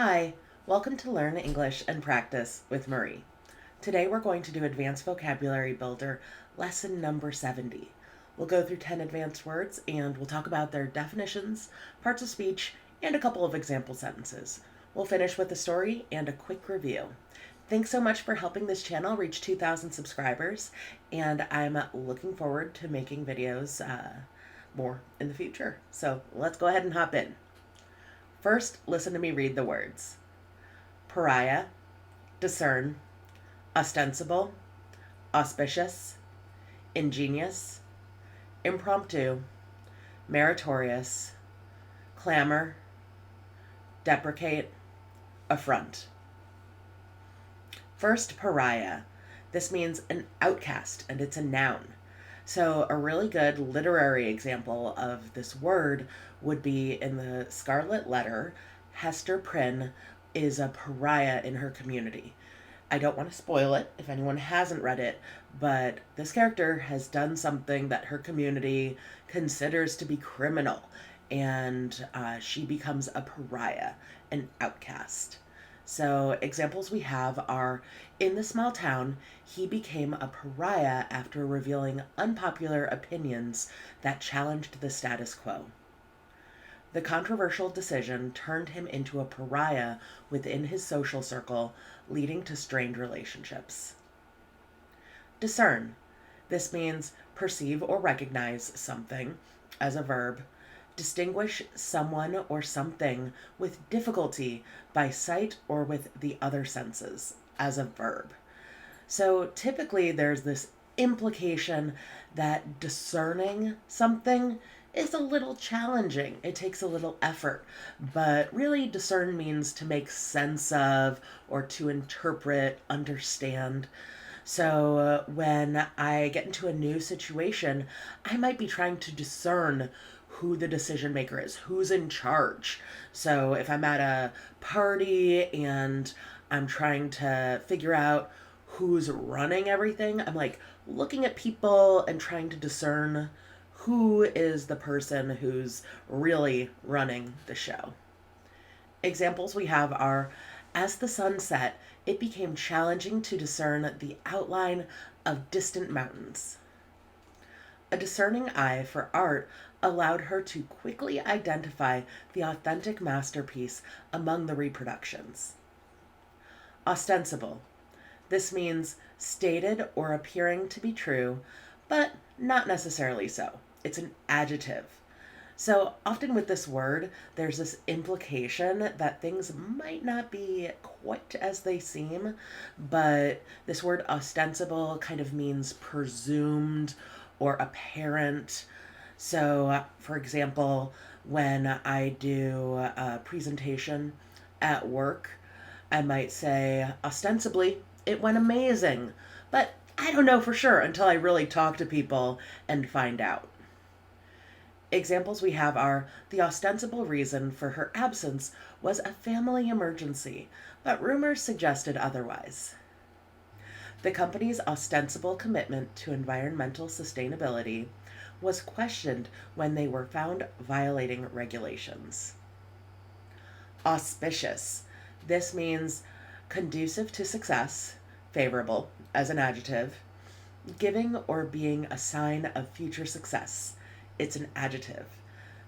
Hi, welcome to Learn English and Practice with Marie. Today we're going to do Advanced Vocabulary Builder, lesson number 70. We'll go through 10 advanced words and we'll talk about their definitions, parts of speech, and a couple of example sentences. We'll finish with a story and a quick review. Thanks so much for helping this channel reach 2,000 subscribers, and I'm looking forward to making videos more in the future. So let's go ahead and hop in. First, listen to me read the words. Pariah, discern, ostensible, auspicious, ingenious, impromptu, meritorious, clamor, deprecate, affront. First, pariah. This means an outcast, and it's a noun. So a really good literary example of this word would be in the Scarlet Letter. Hester Prynne is a pariah in her community. I don't want to spoil it if anyone hasn't read it, but this character has done something that her community considers to be criminal, and she becomes a pariah, an outcast. So examples we have are, in the small town, he became a pariah after revealing unpopular opinions that challenged the status quo. The controversial decision turned him into a pariah within his social circle, leading to strained relationships. Discern. This means perceive or recognize something, as a verb. Distinguish someone or something with difficulty by sight or with the other senses, as a verb. So typically there's this implication that discerning something is a little challenging. It takes a little effort, but really discern means to make sense of or to interpret, understand. So when I get into a new situation, I might be trying to discern who the decision maker is, who's in charge. So if I'm at a party and I'm trying to figure out who's running everything, I'm like looking at people and trying to discern who is the person who's really running the show. Examples we have are, as the sun set, it became challenging to discern the outline of distant mountains. A discerning eye for art allowed her to quickly identify the authentic masterpiece among the reproductions. Ostensible. This means stated or appearing to be true, but not necessarily so. It's an adjective. So often with this word, there's this implication that things might not be quite as they seem, but this word ostensible kind of means presumed or apparent. So, for example, when I do a presentation at work, I might say, ostensibly, it went amazing, but I don't know for sure until I really talk to people and find out. Examples we have are, the ostensible reason for her absence was a family emergency, but rumors suggested otherwise. The company's ostensible commitment to environmental sustainability was questioned when they were found violating regulations. Auspicious. This means conducive to success, favorable as an adjective, giving or being a sign of future success. It's an adjective.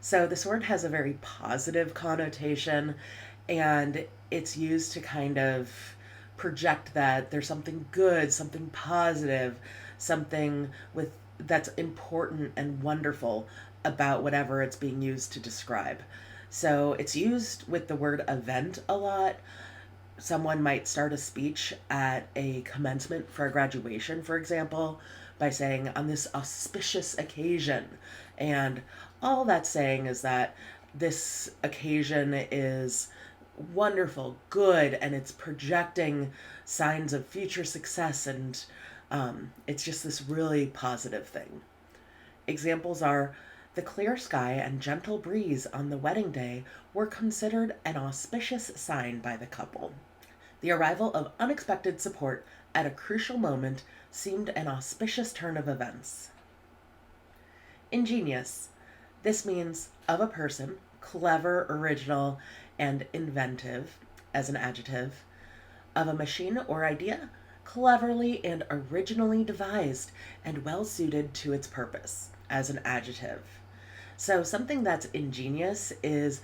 So this word has a very positive connotation, and it's used to kind of project that there's something good, something positive, something with that's important and wonderful about whatever it's being used to describe. So it's used with the word event a lot. Someone might start a speech at a commencement for a graduation, for example, by saying, on this auspicious occasion. And all that's saying is that this occasion is wonderful, good, and it's projecting signs of future success, and it's just this really positive thing. Examples are, the clear sky and gentle breeze on the wedding day were considered an auspicious sign by the couple. The arrival of unexpected support at a crucial moment seemed an auspicious turn of events. Ingenious. This means of a person, clever, original, and inventive. as an adjective, of a machine or idea, cleverly and originally devised and well suited to its purpose, as an adjective. So something that's ingenious is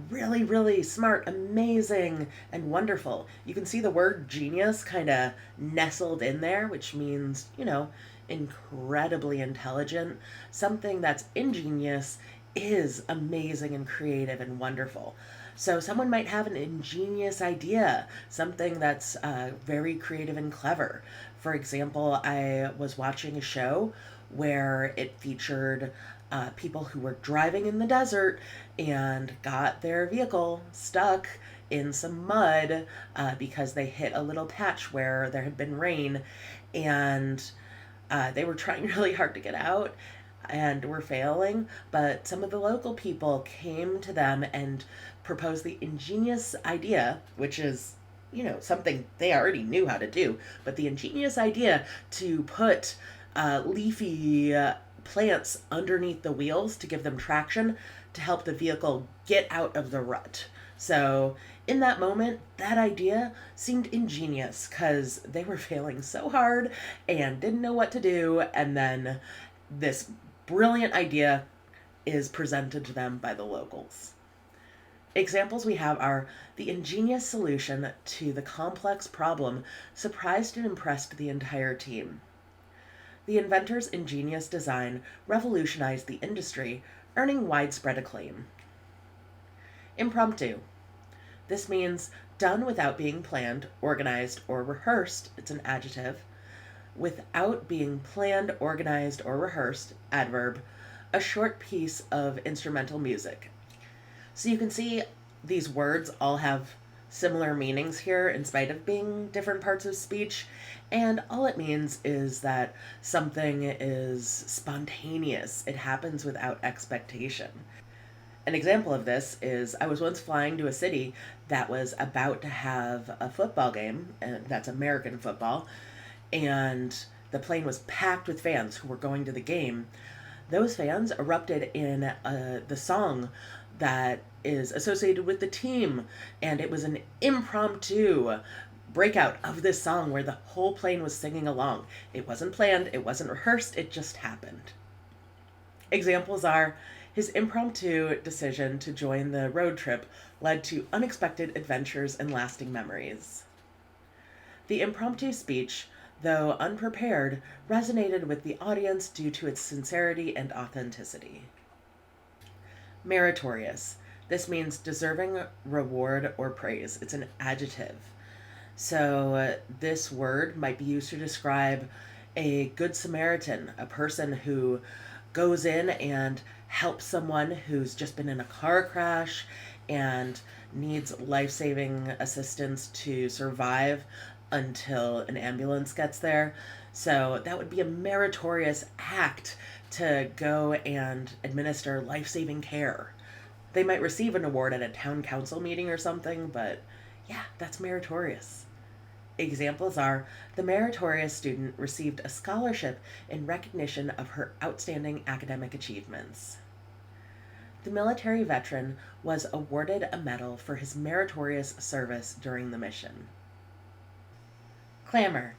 really, really smart, amazing, and wonderful. You can see the word genius kind of nestled in there, which means, incredibly intelligent. Something that's ingenious is amazing and creative and wonderful. So someone might have an ingenious idea, something that's very creative and clever. For example, I was watching a show where it featured people who were driving in the desert and got their vehicle stuck in some mud because they hit a little patch where there had been rain, and they were trying really hard to get out and were failing, but some of the local people came to them and proposed the ingenious idea, which is, something they already knew how to do, but the ingenious idea to put leafy plants underneath the wheels to give them traction to help the vehicle get out of the rut. So, in that moment, that idea seemed ingenious because they were failing so hard and didn't know what to do, and then this brilliant idea is presented to them by the locals. Examples we have are the ingenious solution to the complex problem surprised and impressed the entire team. The inventor's ingenious design revolutionized the industry, earning widespread acclaim. Impromptu. This means done without being planned, organized, or rehearsed. It's an adjective. Without being planned, organized, or rehearsed, adverb, a short piece of instrumental music. So you can see these words all have similar meanings here in spite of being different parts of speech, and all it means is that something is spontaneous. It happens without expectation. An example of this is I was once flying to a city that was about to have a football game, and that's American football, and the plane was packed with fans who were going to the game. Those fans erupted in the song that is associated with the team, and it was an impromptu breakout of this song where the whole plane was singing along. It wasn't planned, it wasn't rehearsed, it just happened. Examples are his impromptu decision to join the road trip led to unexpected adventures and lasting memories. The impromptu speech, though unprepared, resonated with the audience due to its sincerity and authenticity. Meritorious. This means deserving reward or praise. It's an adjective. So this word might be used to describe a good Samaritan, a person who goes in and helps someone who's just been in a car crash and needs life-saving assistance to survive until an ambulance gets there. So that would be a meritorious act to go and administer life-saving care. They might receive an award at a town council meeting or something, but yeah, that's meritorious. Examples are the meritorious student received a scholarship in recognition of her outstanding academic achievements. The military veteran was awarded a medal for his meritorious service during the mission. Clamor.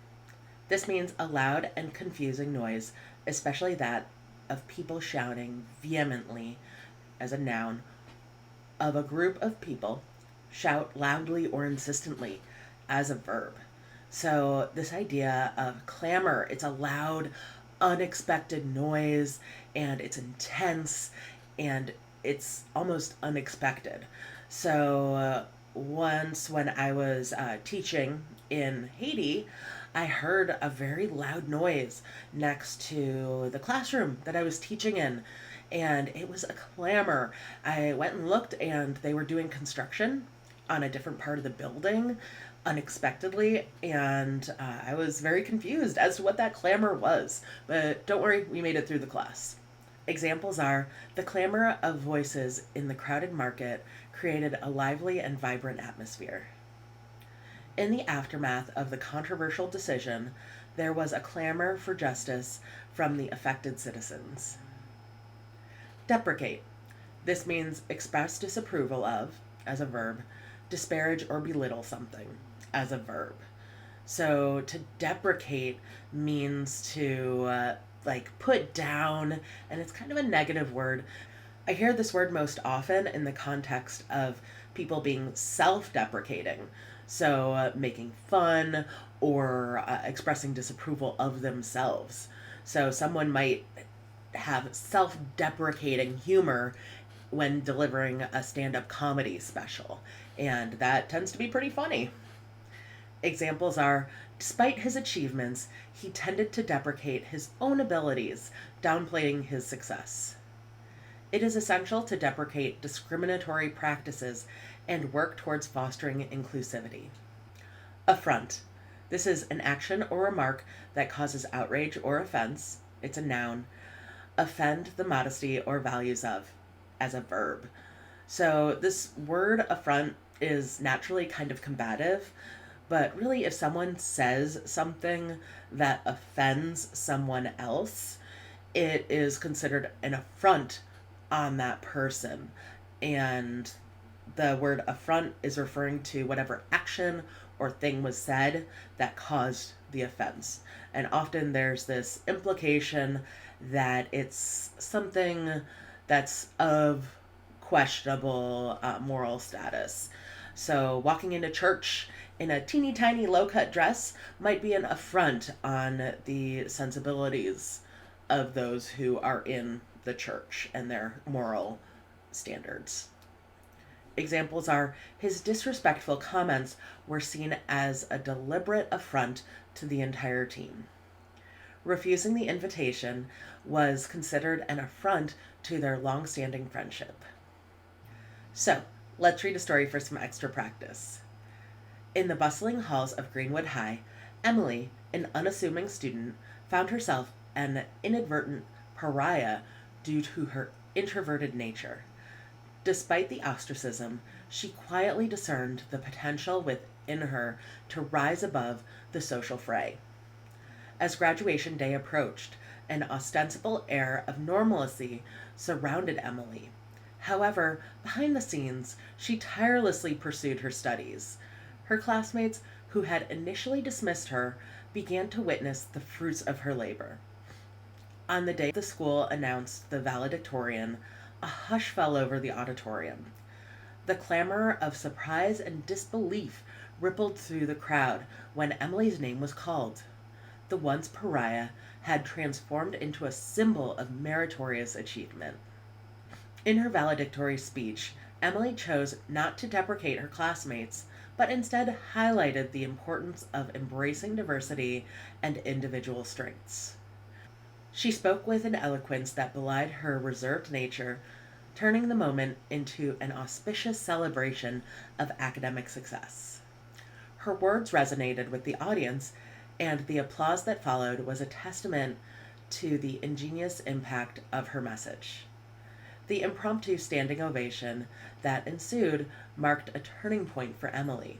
This means a loud and confusing noise, especially that of people shouting vehemently, as a noun, of a group of people, shout loudly or insistently, as a verb. So this idea of clamor, it's a loud, unexpected noise, and it's intense, and it's almost unexpected. So once when I was teaching in Haiti, I heard a very loud noise next to the classroom that I was teaching in, and it was a clamor. I went and looked, and they were doing construction on a different part of the building unexpectedly, and I was very confused as to what that clamor was. But don't worry, we made it through the class. Examples are the clamor of voices in the crowded market created a lively and vibrant atmosphere. In the aftermath of the controversial decision, there was a clamor for justice from the affected citizens. Deprecate. This means express disapproval of, as a verb, disparage or belittle something as a verb. So to deprecate means to put down, and it's kind of a negative word. I hear this word most often in the context of people being self deprecating. So making fun or expressing disapproval of themselves. So someone might have self deprecating humor when delivering a stand up comedy special, and that tends to be pretty funny. Examples are: despite his achievements, he tended to deprecate his own abilities, downplaying his success. It is essential to deprecate discriminatory practices and work towards fostering inclusivity. Affront. This is an action or remark that causes outrage or offense. It's a noun. Offend the modesty or values of, as a verb. So this word affront is naturally kind of combative, but really, if someone says something that offends someone else, it is considered an affront on that person. And the word affront is referring to whatever action or thing was said that caused the offense. And often there's this implication that it's something that's of questionable moral status. So walking into church in a teeny tiny low cut dress might be an affront on the sensibilities of those who are in the church and their moral standards. Examples are: his disrespectful comments were seen as a deliberate affront to the entire team. Refusing the invitation was considered an affront to their long-standing friendship. So, let's read a story for some extra practice. In the bustling halls of Greenwood High, Emily, an unassuming student, found herself an inadvertent pariah due to her introverted nature. Despite the ostracism, she quietly discerned the potential within her to rise above the social fray. As graduation day approached, an ostensible air of normalcy surrounded Emily. However, behind the scenes, she tirelessly pursued her studies. Her classmates, who had initially dismissed her, began to witness the fruits of her labor. On the day the school announced the valedictorian, a hush fell over the auditorium. The clamor of surprise and disbelief rippled through the crowd when Emily's name was called. The once pariah had transformed into a symbol of meritorious achievement. In her valedictory speech, Emily chose not to deprecate her classmates, but instead highlighted the importance of embracing diversity and individual strengths. She spoke with an eloquence that belied her reserved nature, turning the moment into an auspicious celebration of academic success. Her words resonated with the audience, and the applause that followed was a testament to the ingenious impact of her message. The impromptu standing ovation that ensued marked a turning point for Emily,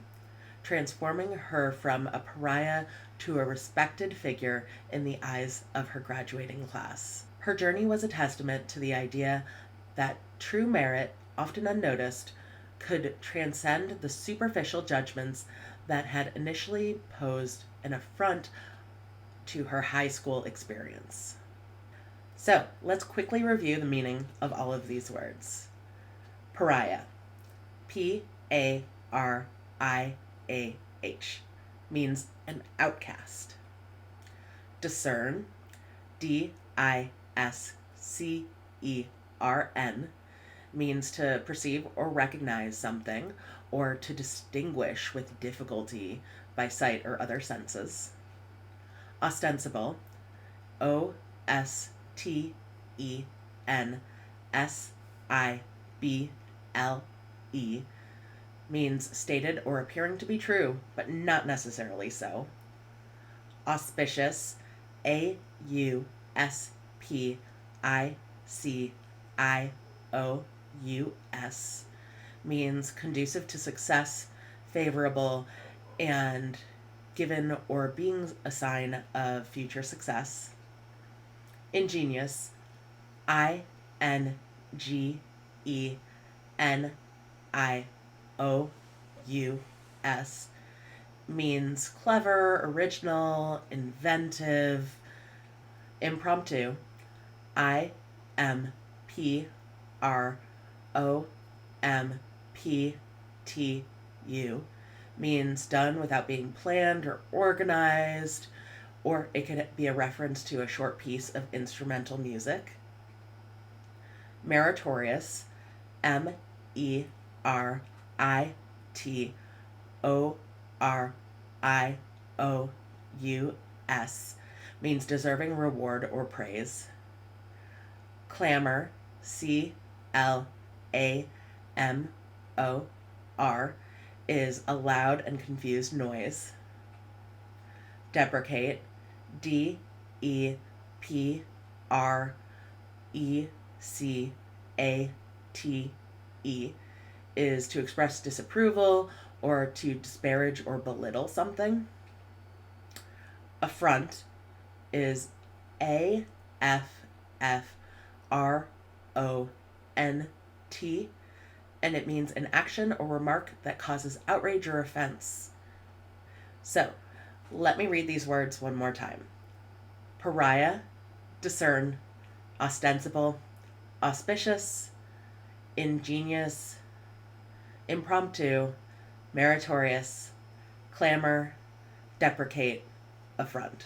transforming her from a pariah to a respected figure in the eyes of her graduating class. Her journey was a testament to the idea that true merit, often unnoticed, could transcend the superficial judgments that had initially posed an affront to her high school experience. So, let's quickly review the meaning of all of these words. Pariah, P-A-R-I-A-H, means an outcast. Discern, D-I-S-C-E-R-N, means to perceive or recognize something, or to distinguish with difficulty by sight or other senses. Ostensible, O-S-T-E-N-S-I-B-L-E, means stated or appearing to be true, but not necessarily so. Auspicious, A-U-S-P-I-C-I-O-U-S, means conducive to success, favorable, and given or being a sign of future success. Ingenious, I-N-G-E-N-I-O-U-S, means clever, original, inventive. Impromptu, Impromptu, means done without being planned or organized, or it could be a reference to a short piece of instrumental music. Meritorious, Meritorious, means deserving reward or praise. Clamor, Clamor, is a loud and confused noise. Deprecate, Deprecate, is to express disapproval or to disparage or belittle something. Affront is Affront, and it means an action or remark that causes outrage or offense. So, let me read these words one more time. Pariah, Discern, Ostensible, Auspicious, Ingenious, Impromptu, Meritorious, Clamor, Deprecate, Affront.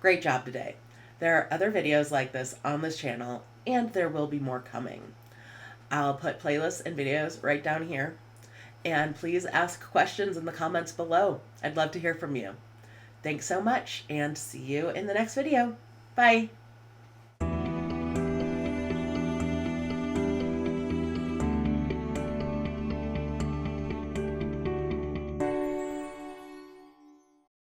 Great job today. There are other videos like this on this channel, and there will be more coming. I'll put playlists and videos right down here. And please ask questions in the comments below. I'd love to hear from you. Thanks so much, and see you in the next video. Bye.